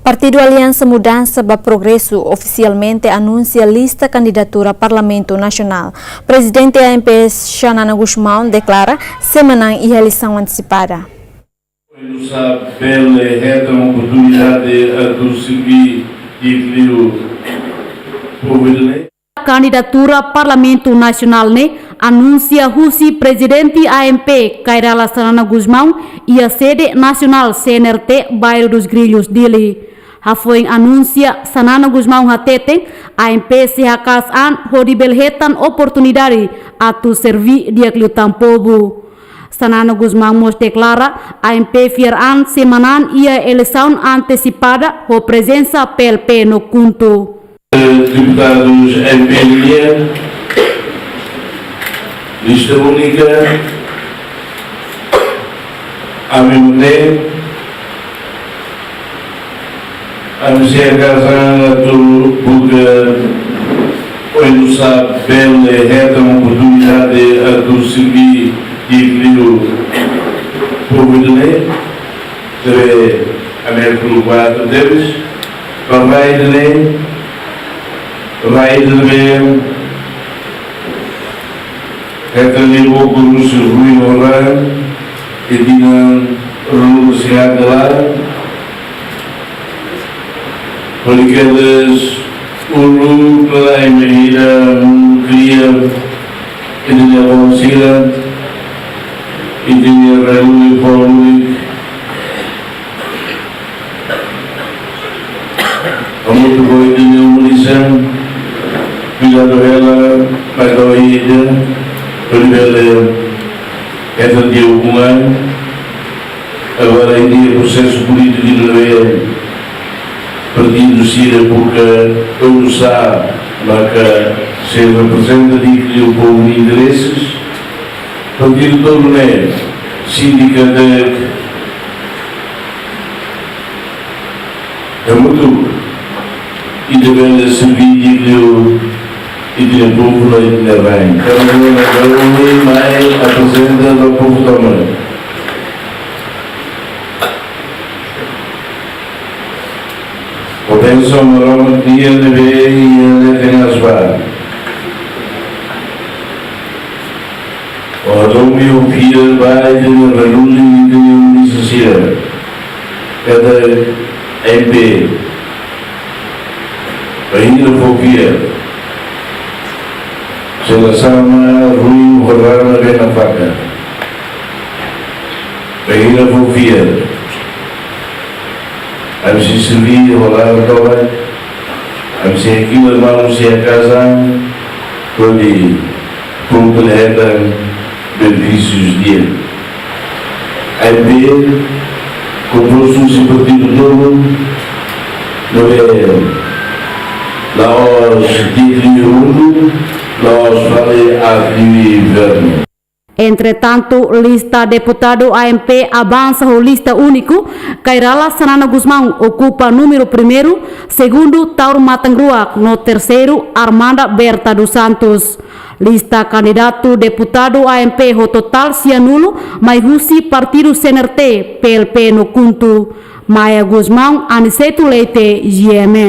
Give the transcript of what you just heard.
Partido Aliança Mudança para Progresso oficialmente anuncia lista candidatura ao Parlamento Nacional. Presidente da AMP, Xanana Guzmão, declara semana e eleição antecipada. Pela reta oportunidade a servir a candidatura Parlamento Nacional anuncia o presidente AMP Kairala Xanana Guzmão e a sede nacional CNRT Bairro dos Grilhos dele. Foi anuncia Xanana Guzmão hatete AMP se hakas an horibelhetan oportunidade a tu servir dia kliutan povo. Xanana Guzmão mos declara AMP fiaran semanan ia eleição antecipada com presença PLP no Kuntu. Deputados MP lista única a mesmo tempo a Messias Casana porque hoje não sabe pela reta oportunidade a tu servir e o povo de lei deve haver pelo quadro deles vai de lei vai de lei retenir o curso ruim orar e tinha renunciado lá porque eles o lucro em medida queria que tinha vencido e tinha reunido público a muito boa tinha munição cuidado ela para a ilha para essa dia humano agora em dia processo político de novo partido Cira porque eu não sabe que se representa de o povo de interesses partido todo né síndica de muito e deve servir de o povo ainda bem então mais apresenta o povo também. Penso moramos dia de ver e ele tem as barras. O meu filho vai de renúncia e de necessidade. Cada MP ainda vou ver. Se ela sama ruim rodar na bem na faca. Ainda vou ver. A se servir, rolar a toba, a se aquilo irmão se a casa, onde completam benefícios dele. A ver, comprou-se um partido novo, não é lá os títulos mundo, lá os falei a inverno. Entretanto, lista deputado AMP avança o lista único. Kairala Xanana Guzmão ocupa número 1º, segundo Tauro Matangrua, no 3º Armanda Berta dos Santos. Lista candidato deputado AMP o total se anulo, mas Rusi partido CNRT PLP no Kuntu. Maia Guzmão, Aniceto Leite, GMN.